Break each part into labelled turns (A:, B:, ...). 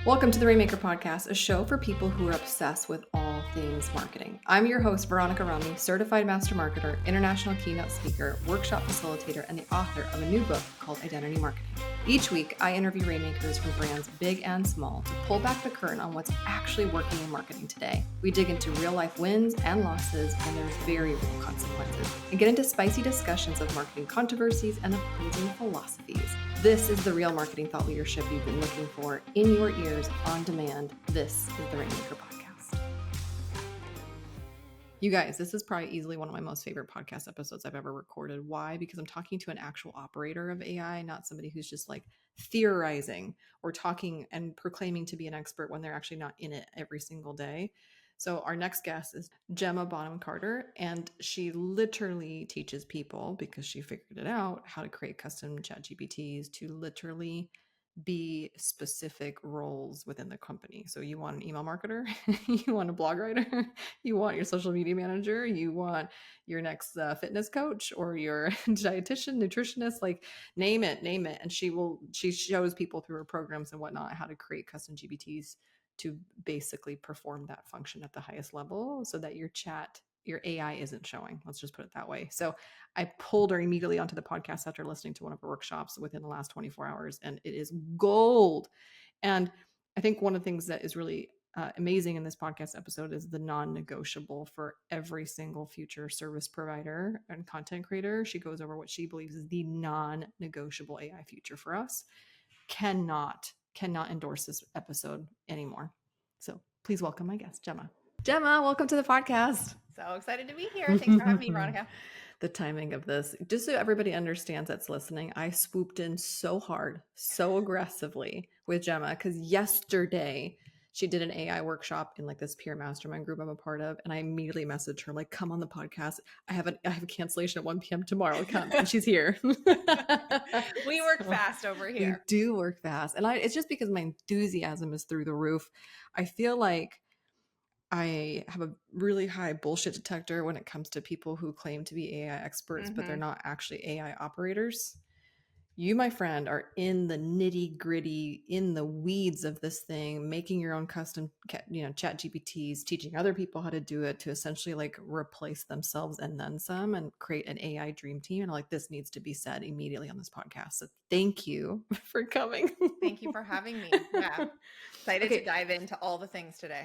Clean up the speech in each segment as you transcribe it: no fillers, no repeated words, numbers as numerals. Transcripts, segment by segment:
A: Welcome to the Rainmaker Podcast, a show for people who are obsessed with all things marketing. I'm your host, Veronica, Romney, certified master marketer, international keynote speaker, workshop facilitator, and the author of a new book called Identity Marketing. Each week, I interview rainmakers from brands big and small to pull back the curtain on what's actually working in marketing today. We dig into real life wins and losses, and there's very real consequences, and get into spicy discussions of marketing controversies and opposing philosophies. This is the real marketing thought leadership you've been looking for in your ears on demand. This is the Rainmaker Podcast. You guys, this is probably easily one of my most favorite podcast episodes I've ever recorded. Why? Because I'm talking to an actual operator of AI, not somebody who's just like theorizing or talking and proclaiming to be an expert when they're actually not in it every single day. So our next guest is Gemma Bonham-Carter, and she literally teaches people, because she figured it out, how to create custom chat GPTs to literally be specific roles within the company. So you want an email marketer, you want a blog writer, you want your social media manager, you want your next fitness coach or your dietitian, nutritionist, like name it. And she shows people through her programs and whatnot how to create custom GPTs to basically perform that function at the highest level so that your AI isn't showing. Let's just put it that way. So I pulled her immediately onto the podcast after listening to one of her workshops within the last 24 hours, and it is gold. And I think one of the things that is really amazing in this podcast episode is the non-negotiable for every single future service provider and content creator. She goes over what she believes is the non-negotiable AI future for us. Cannot endorse this episode anymore. So please welcome my guest, Gemma. Gemma, welcome to the podcast.
B: So excited to be here. Thanks for having me, Veronica.
A: The timing of this, just so everybody understands that's listening, I swooped in so hard, so aggressively with Gemma because yesterday she did an AI workshop in like this peer mastermind group I'm a part of, and I immediately messaged her like, "Come on the podcast. I have a cancellation at 1 p.m. tomorrow. Come," and she's here.
B: We work fast over here.
A: We do work fast, and it's just because my enthusiasm is through the roof. I feel like I have a really high bullshit detector when it comes to people who claim to be AI experts, but they're not actually AI operators. You, my friend, are in the nitty gritty, in the weeds of this thing, making your own custom, chat GPTs, teaching other people how to do it to essentially like replace themselves and then some and create an AI dream team. And like, this needs to be said immediately on this podcast. So thank you for coming.
B: Thank you for having me. Yeah. Excited to dive into all the things today.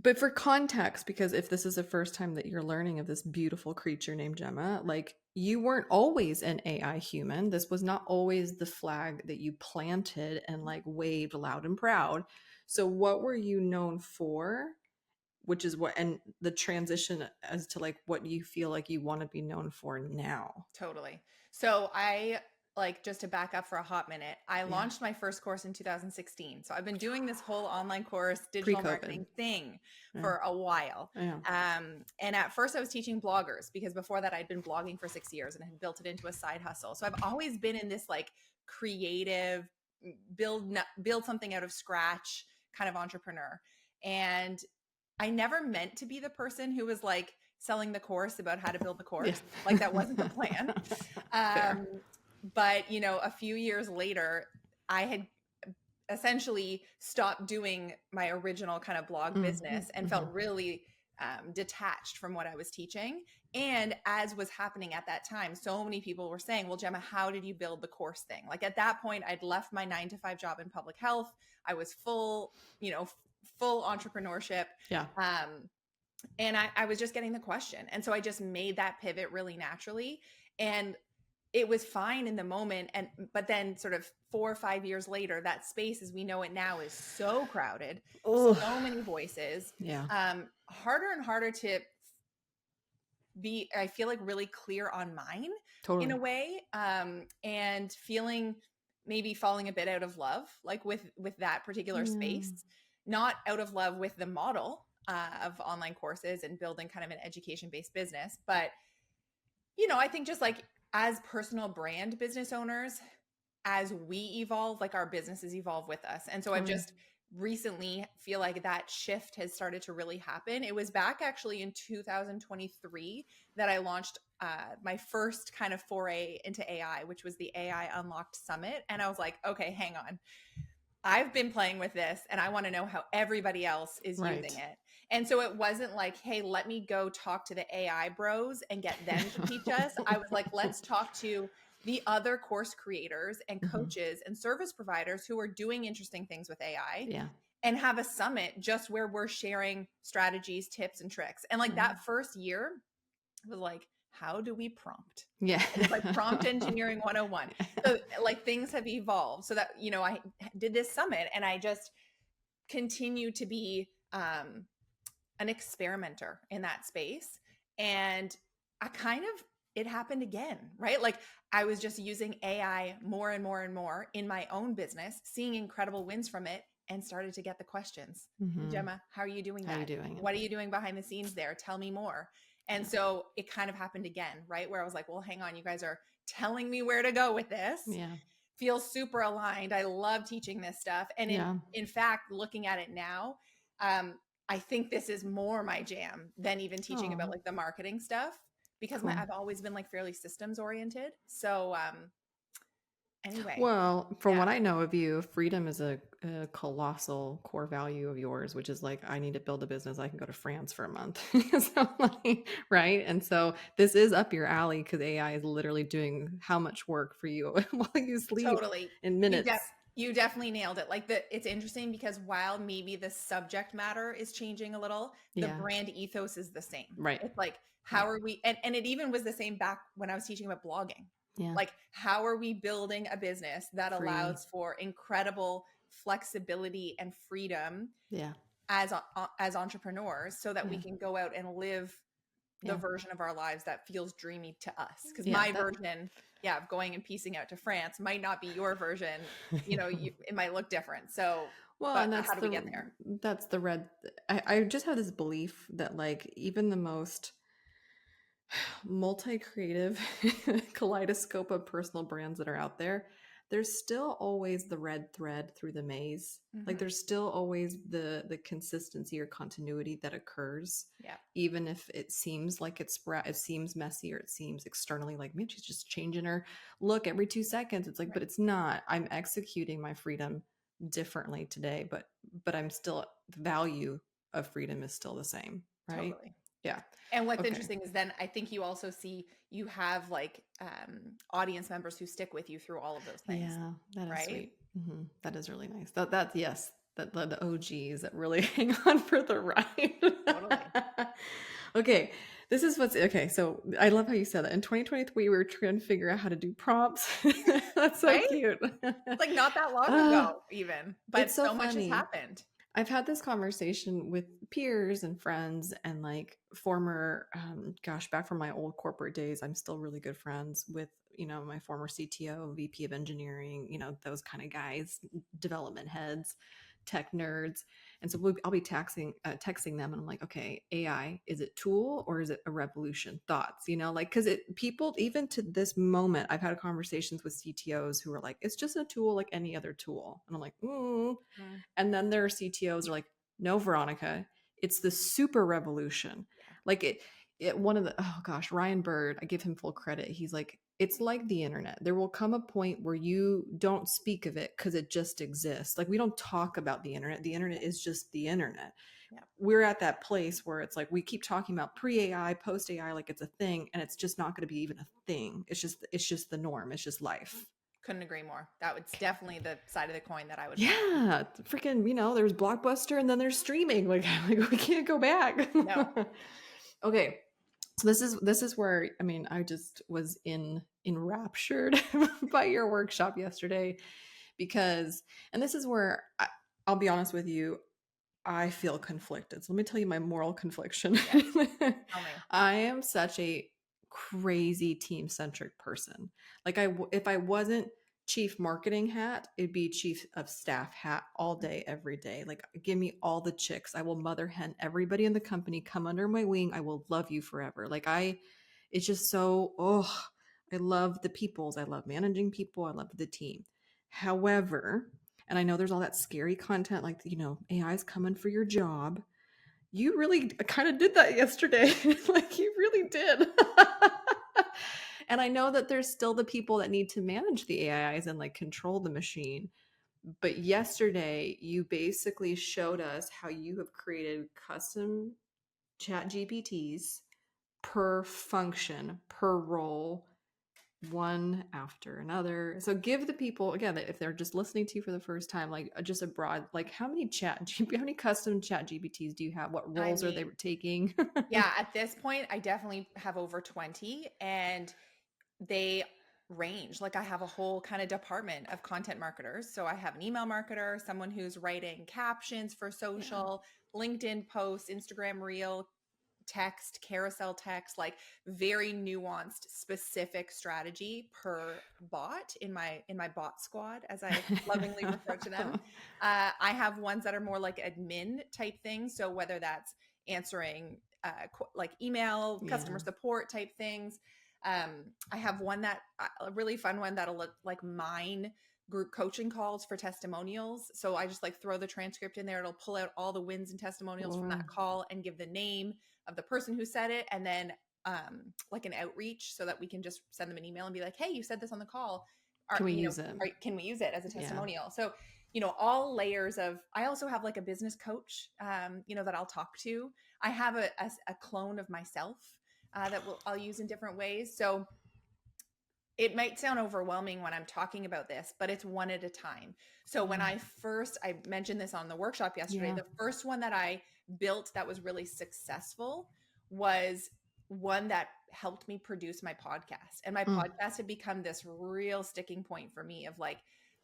A: But for context, because if this is the first time that you're learning of this beautiful creature named Gemma, like you weren't always an AI human. This was not always the flag that you planted and like waved loud and proud. So what were you known for? Which is what, and the transition as to like what you feel like you want to be known for now.
B: Totally. So just to back up for a hot minute, I launched my first course in 2016. So I've been doing this whole online course, digital marketing thing for a while. And at first I was teaching bloggers because before that I'd been blogging for 6 years and had built it into a side hustle. So I've always been in this like creative, build something out of scratch kind of entrepreneur. And I never meant to be the person who was like selling the course about how to build the course. Like that wasn't the plan. But, a few years later, I had essentially stopped doing my original kind of blog business and felt really detached from what I was teaching. And as was happening at that time, so many people were saying, well, Gemma, how did you build the course thing? Like at that point, I'd left my 9-to-5 job in public health. I was full entrepreneurship.
A: Yeah.
B: And I was just getting the question. And so I just made that pivot really naturally. And it was fine in the moment. But then sort of 4 or 5 years later, that space as we know it now is so crowded, so many voices, harder and harder to be, I feel like, really clear on mine in a way, and feeling maybe falling a bit out of love, like with that particular space, not out of love with the model of online courses and building kind of an education-based business. But, I think just like as personal brand business owners, as we evolve, like our businesses evolve with us. And so I've just recently feel like that shift has started to really happen. It was back actually in 2023 that I launched my first kind of foray into AI, which was the AI Unlocked Summit. And I was like, okay, hang on. I've been playing with this and I want to know how everybody else is using
A: Right.
B: it. And so it wasn't like, hey, let me go talk to the AI bros and get them to teach us. I was like, let's talk to the other course creators and
A: Mhm.
B: coaches and service providers who are doing interesting things with AI
A: Yeah.
B: and have a summit just where we're sharing strategies, tips, and tricks. And like
A: Right.
B: that first year was like, how do we prompt?
A: Yeah.
B: It was like prompt engineering 101. So like things have evolved so that, I did this summit and I just continue to be an experimenter in that space. And I kind of, it happened again, right? Like I was just using AI more and more and more in my own business, seeing incredible wins from it, and started to get the questions. Hey,
A: Mhm.
B: Gemma, how are you doing
A: How you
B: that?
A: doing it?
B: What are you doing behind the scenes there? Tell me more. And
A: Yeah.
B: so it kind of happened again, right? Where I was like, well, hang on, you guys are telling me where to go with this.
A: Yeah.
B: Feels super aligned. I love teaching this stuff. And
A: Yeah.
B: in fact, looking at it now, I think this is more my jam than even teaching about
A: Oh,
B: like the marketing stuff because
A: cool.
B: I've always been like fairly systems oriented. So anyway,
A: Well, from
B: yeah,
A: what I know of you, freedom is a colossal core value of yours, which is like, I need to build a business. I can go to France for a month. So, like, right. And so this is up your alley because AI is literally doing how much work for you while you sleep
B: totally.
A: in
B: You def
A: minutes.
B: you definitely nailed it. Like it's interesting because while maybe the subject matter is changing a little, the
A: Yeah.
B: brand ethos is the same.
A: Right.
B: It's like how
A: Right.
B: are we and it even was the same back when I was teaching about blogging.
A: Yeah.
B: Like how are we building a business that
A: Free.
B: allows for incredible flexibility and freedom
A: Yeah.
B: as entrepreneurs so that we
A: Yeah.
B: can go out and live the
A: Yeah.
B: version of our lives that feels dreamy to us because
A: Yeah.
B: my version, yeah, of going and piecing out to France might not be your version. It might look different. So
A: Well,
B: but
A: and
B: how do we get there?
A: that's the red. I just have this belief that like even the most multi-creative kaleidoscope of personal brands that are out there, there's still always the red thread through the maze. Like
B: Hmm.
A: there's still always the consistency or continuity that occurs,
B: Yeah,
A: even if it seems like it seems messy or it seems externally like, man, she's just changing her look every 2 seconds. It's like,
B: right.
A: but it's not. I'm executing my freedom differently today, but I'm still the value of freedom is still the same, right?
B: Totally.
A: Yeah.
B: And what's
A: Okay.
B: interesting is then I think you also see you have like audience members who stick with you through all of those things,
A: Yeah, that is
B: right?
A: sweet. That is really nice. That's yes, the OGs that really hang on for the ride.
B: Totally.
A: Okay, this is what's okay. So I love how you said that. In 2023, we were trying to figure out how to do prompts. That's so
B: Right?
A: cute.
B: It's like not that long
A: Ah,
B: ago, even, but
A: it's so
B: so much has
A: funny.
B: happened.
A: I've had this conversation with peers and friends and like former, gosh, back from my old corporate days, I'm still really good friends with, my former CTO, VP of engineering, those kind of guys, development heads, tech nerds. And so I'll be texting them and I'm like, okay, AI, is it tool or is it a revolution? Thoughts, like, cause people, even to this moment, I've had conversations with CTOs who are like, it's just a tool like any other tool. And I'm like,
B: Mm,
A: and then their CTOs are like, no, Veronica, it's the super revolution.
B: yeah.
A: Like one of the, oh gosh, Ryan Bird, I give him full credit. He's like, it's like the internet. There will come a point where you don't speak of it because it just exists. Like we don't talk about the internet. The internet is just the internet.
B: Yeah.
A: We're at that place where it's like we keep talking about pre-AI, post-AI like it's a thing, and it's just not going to be even a thing. It's just the norm. It's just life.
B: Couldn't agree more. That was definitely the side of the coin that I would put on.
A: Yeah, freaking, there's Blockbuster and then there's streaming. Like we can't go back.
B: No.
A: Okay. So this is where I just was enraptured by your workshop yesterday because and this is where I'll be honest with you, I feel conflicted. So let me tell you my moral confliction.
B: Yes. Tell me.
A: I am such a crazy team centric person. Like if I wasn't chief marketing hat, it'd be chief of staff hat all day, every day. Like give me all the chicks. I will mother hen everybody in the company. Come under my wing. I will love you forever. It's just so. I love the peoples. I love managing people. I love the team. However, and I know there's all that scary content like, AI is coming for your job. You really kind of did that yesterday. Like you really did. And I know that there's still the people that need to manage the AIs and like control the machine. But yesterday, you basically showed us how you have created custom chat GPTs per function, per role, one after another. So give the people, again, if they're just listening to you for the first time, like just a broad, like how many how many custom chat GPTs do you have? What
B: I
A: roles are they
B: mean,
A: taking?
B: yeah, at this point, I definitely have over 20, and they range. Like I have a whole kind of department of content marketers. So I have an email marketer, someone who's writing captions for
A: Yeah.
B: social, LinkedIn posts, Instagram reel, text, carousel text, like very nuanced, specific strategy per bot in my bot squad, as I lovingly refer to them. I have ones that are more like admin type things. So whether that's answering like email,
A: Yeah.
B: customer support type things. I have one that a really fun one that'll look like mine group coaching calls for testimonials. So I just like throw the transcript in there. It'll pull out all the wins and testimonials from
A: Whoa.
B: that call and give the name of the person who said it, and then like an outreach so that we can just send them an email and be like, hey, you said this on the call.
A: Can we use it?
B: Can we use it as a
A: Yeah.
B: testimonial? So, all layers of, I also have like a business coach, that I'll talk to. I have a clone of myself I'll use in different ways. So it might sound overwhelming when I'm talking about this, but it's one at a time. So when
A: Yeah.
B: I mentioned this on the workshop yesterday,
A: Yeah.
B: the first one that I built that was really successful was one that helped me produce my podcast. And my
A: Mm.
B: podcast had become this real sticking point for me of like,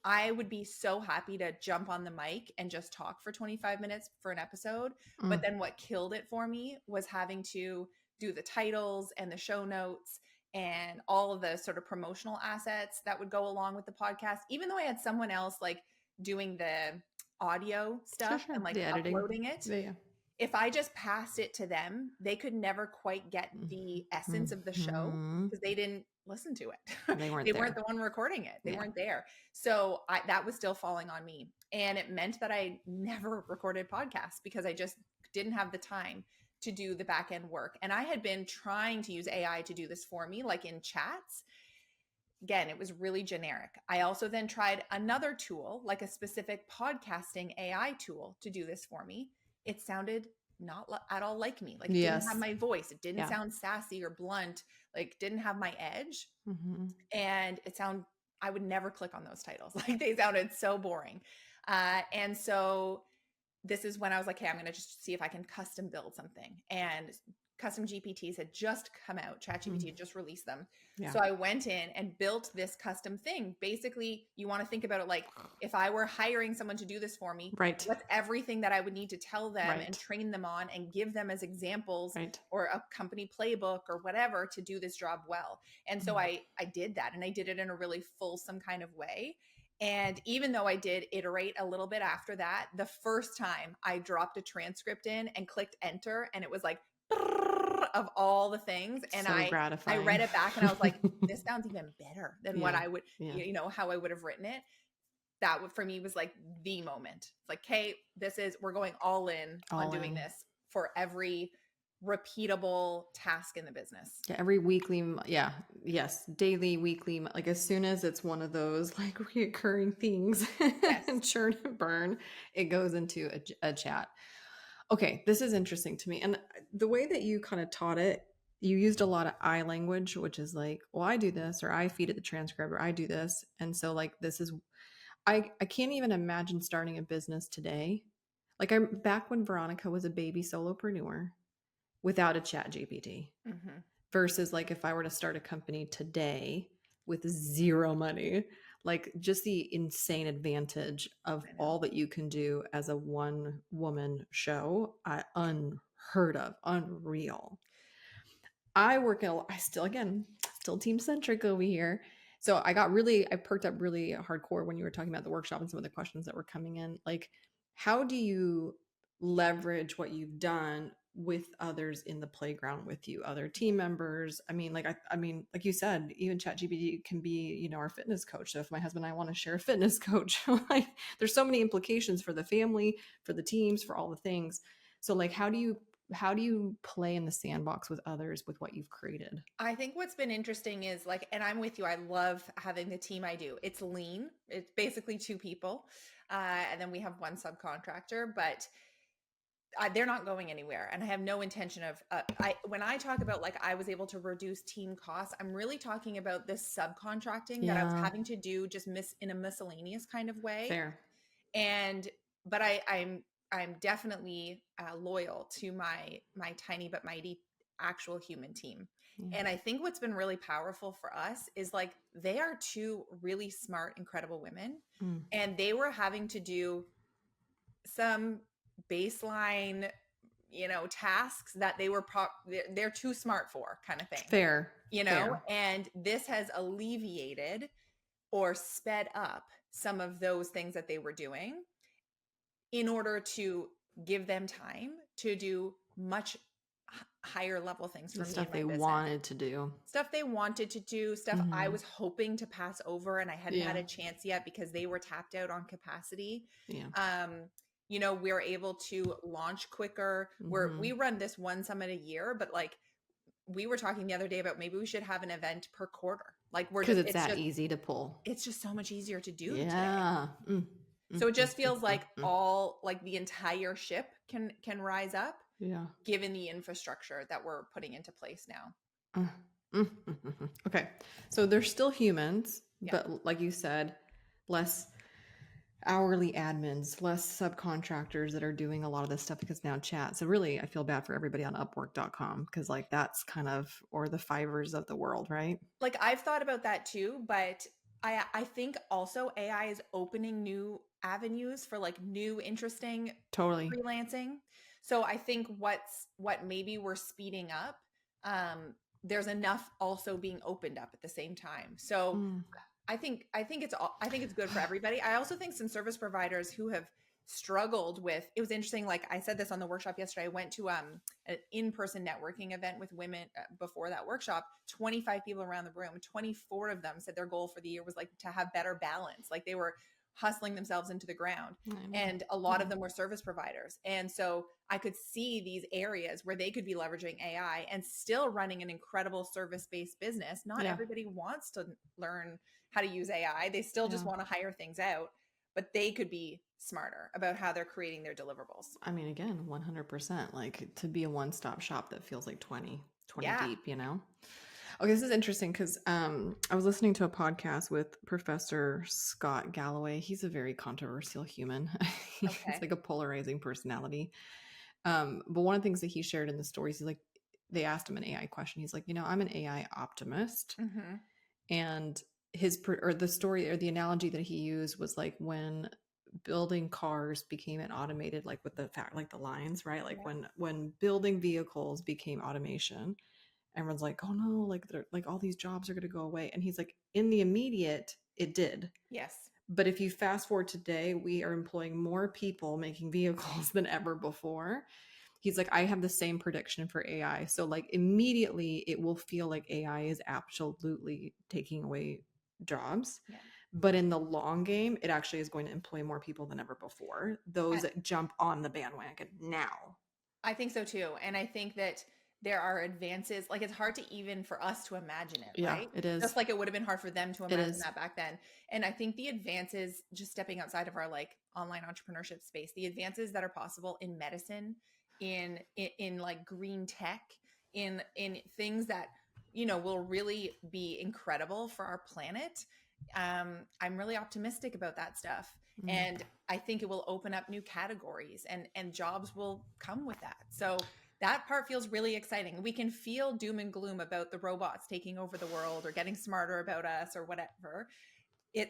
B: I would be so happy to jump on the mic and just talk for 25 minutes for an episode. But
A: Mm.
B: then what killed it for me was having to do the titles and the show notes and all of the sort of promotional assets that would go along with the podcast, even though I had someone else like doing the audio
A: Sure,
B: stuff and
A: sure.
B: like
A: The editing.
B: uploading it.
A: Yeah. Yeah.
B: If I just passed it to them, they could never quite get the essence of the show
A: Mhm.
B: because they didn't listen to it.
A: They weren't
B: They weren't
A: there.
B: the one recording it. They
A: Yeah.
B: weren't there. So that was still falling on me. And it meant that I never recorded podcasts because I just didn't have the time to do the back end work. And I had been trying to use AI to do this for me, like in chats. Again, it was really generic. I also then tried another tool, like a specific podcasting AI tool to do this for me. It sounded not at all like me. Like it didn't have
A: Yes.
B: my voice. It didn't
A: Yeah.
B: sound sassy or blunt, like didn't have my edge.
A: Mm-hmm.
B: And I would never click on those titles. Like they sounded so boring. And so this is when I was like, hey, I'm going to just see if I can custom build something. And custom GPTs had just come out. ChatGPT had just released them.
A: Yeah.
B: So I went in and built this custom thing. Basically, you want to think about it like if I were hiring someone to do this for me,
A: Right.
B: what's everything that I would need to tell them
A: Right.
B: and train them on and give them as examples
A: Right.
B: or a company playbook or whatever to do this job well. And so I did that, and I did it in a really fulsome kind of way. And even though I did iterate a little bit after that, the first time I dropped a transcript in and clicked enter, and it was like of all the things. And
A: So
B: I
A: gratifying.
B: read it back and I was like, this sounds even better than what
A: Yeah.
B: I would,
A: Yeah.
B: how I would have written it. That for me was like the moment. It's like, hey, we're going all in on doing this for every repeatable task in the business.
A: Yeah, every weekly, yes, daily, weekly, like as soon as it's one of those like reoccurring things,
B: Yes.
A: and churn and burn, it goes into a chat. Okay, this is interesting to me. And the way that you kind of taught it, you used a lot of I language, which is like, well, I do this, or I feed it the transcript, or I do this. And so like, I can't even imagine starting a business today. Like I'm back when Veronica was a baby solopreneur without a chat GPT, versus like if I were to start a company today with zero money, like just the insane advantage of all that you can do as a one woman show, unheard of, unreal. I still team centric over here. So I perked up really hardcore when you were talking about the workshop and some of the questions that were coming in. Like, how do you leverage what you've done with others in the playground with you, other team members? I mean, like like you said, even ChatGPT can be, our fitness coach. So if my husband and I want to share a fitness coach, like there's so many implications for the family, for the teams, for all the things. So like, how do you how do you play in the sandbox with others with what you've created?
B: I think what's been interesting is like, and I'm with you, I love having the team I do. It's lean. It's basically 2 people. And then we have 1 subcontractor, but they're not going anywhere. And I have no intention of, when I talk about like, I was able to reduce team costs, I'm really talking about this subcontracting that I was
A: Yeah.
B: having to do just in a miscellaneous kind of way.
A: Fair.
B: And, but I'm definitely loyal to my tiny but mighty actual human team.
A: Yeah.
B: And I think what's been really powerful for us is like, they are 2 really smart, incredible women.
A: Mm.
B: And they were having to do some baseline, tasks that they're too smart for, kind of thing,
A: Fair. Fair.
B: and this has alleviated or sped up some of those things that they were doing in order to give them time to do much higher level things for
A: The
B: me
A: stuff
B: in my
A: they
B: business.
A: wanted to do.
B: Stuff they wanted to do, stuff I was hoping to pass over and I hadn't had a chance yet because they were tapped out on capacity.
A: Yeah.
B: We're able to launch quicker. We run this 1 summit a year, but like we were talking the other day about maybe we should have an event per quarter. Like
A: because it's that easy to pull.
B: It's just so much easier to do
A: Yeah.
B: today. So it just feels like all like the entire ship can rise up.
A: Yeah.
B: Given the infrastructure that we're putting into place now.
A: Okay. So they're still humans, but like you said, less hourly admins, less subcontractors that are doing a lot of this stuff because now chat. So really, I feel bad for everybody on Upwork.com because like that's kind of, or the Fivers of the world, right?
B: Like I've thought about that too, but I think also AI is opening new avenues for like new interesting freelancing. So I think what maybe we're speeding up, there's enough also being opened up at the same time. So I think it's good for everybody. I also think some service providers who have struggled with, it was interesting. Like I said this on the workshop yesterday, I went to an in-person networking event with women before that workshop, 25 people around the room, 24 of them said their goal for the year was like to have better balance. Like they were hustling themselves into the ground. And a lot of them were service providers. And so I could see these areas where they could be leveraging AI and still running an incredible service-based business. Not everybody wants to learn how to use AI. They still just want to hire things out, but they could be smarter about how they're creating their deliverables.
A: I mean, again, 100%, like to be a one-stop shop that feels like 20 deep, Okay, this is interesting because I was listening to a podcast with Professor Scott Galloway. He's a very controversial human. He's like a polarizing personality. But one of the things that he shared in the stories, he's like, they asked him an AI question. He's like, I'm an AI optimist. And the story or the analogy that he used was like when building cars became an automated, like with the fact, like the lines, right? Like when building vehicles became automation, everyone's like, oh no, like all these jobs are going to go away. And he's like, in the immediate, it did.
B: Yes.
A: But if you fast forward today, we are employing more people making vehicles than ever before. He's like, I have the same prediction for AI. So like immediately it will feel like AI is absolutely taking away jobs. Yeah. But in the long game, it actually is going to employ more people than ever before. Those that jump on the bandwagon now.
B: I think so too. And I think that there are advances, like it's hard to even for us to imagine it, right?
A: It is.
B: Just like it would have been hard for them to imagine that back then. And I think the advances, just stepping outside of our like online entrepreneurship space, the advances that are possible in medicine, in like green tech, in things that, will really be incredible for our planet. I'm really optimistic about that stuff. And I think it will open up new categories and jobs will come with that. So that part feels really exciting. We can feel doom and gloom about the robots taking over the world or getting smarter about us or whatever.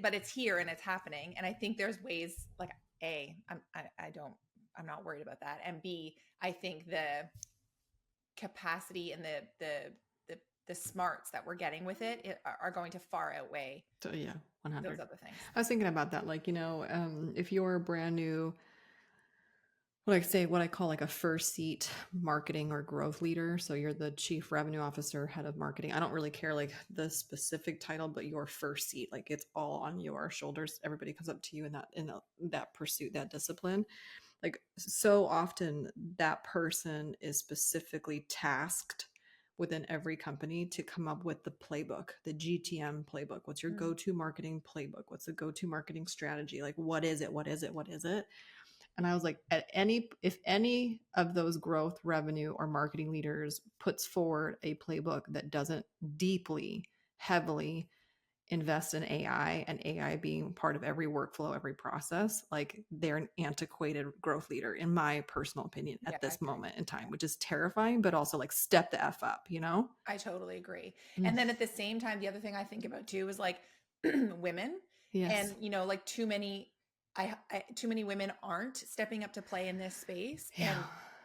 B: But it's here and it's happening. And I think there's ways like I'm not worried about that. And B, I think the capacity and the smarts that we're getting with it are going to far outweigh
A: 100
B: those other things.
A: I was thinking about that, like, if you're a brand new, what I call like a first seat marketing or growth leader. So you're the chief revenue officer, head of marketing. I don't really care like the specific title, but your first seat, like it's all on your shoulders. Everybody comes up to you in that pursuit, that discipline. Like so often that person is specifically tasked within every company to come up with the playbook, the GTM playbook. What's your
B: Mm.
A: go-to marketing playbook? What's the go-to marketing strategy? Like what is it? What is it? What is it? And I was like, if any of those growth, revenue, or marketing leaders puts forward a playbook that doesn't deeply, heavily invest in AI and AI being part of every workflow, every process, like they're an antiquated growth leader, in my personal opinion,
B: Yeah,
A: at
B: I
A: this
B: agree.
A: moment in
B: Yeah.
A: time, which is terrifying, but also like step the F up, you know?
B: I totally agree.
A: Mm.
B: And then at the same time, the other thing I think about too is like women,
A: Yes.
B: and like too many women aren't stepping up to play in this space.
A: Yeah.
B: And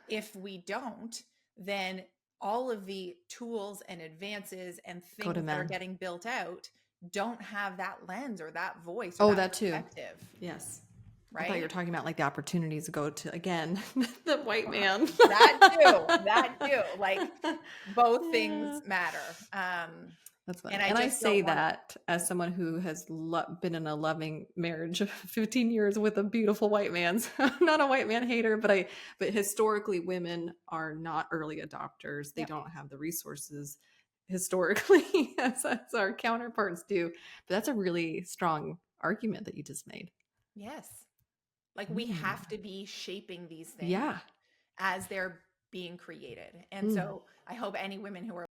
B: if we don't, then all of the tools and advances and
A: Go to
B: things that are
A: men.
B: getting built out don't have that lens or that voice or
A: Oh,
B: that
A: that too.
B: perspective,
A: Yes. I thought you were
B: right?
A: talking about like the opportunities to go to, again, the white man.
B: That too, that too. Like both
A: Yeah.
B: things matter.
A: That's
B: And
A: funny.
B: I
A: And I
B: just don't
A: say
B: want to.
A: that as someone who has been in a loving marriage of 15 years with a beautiful white man. So I'm not a white man hater, but historically women are not early adopters. They
B: Yep.
A: don't have the resources historically as our counterparts do. But that's a really strong argument that you just made.
B: Yes. Like we
A: Mm.
B: have to be shaping these things
A: Yeah.
B: as they're being created. And
A: Mm.
B: so I hope any women who are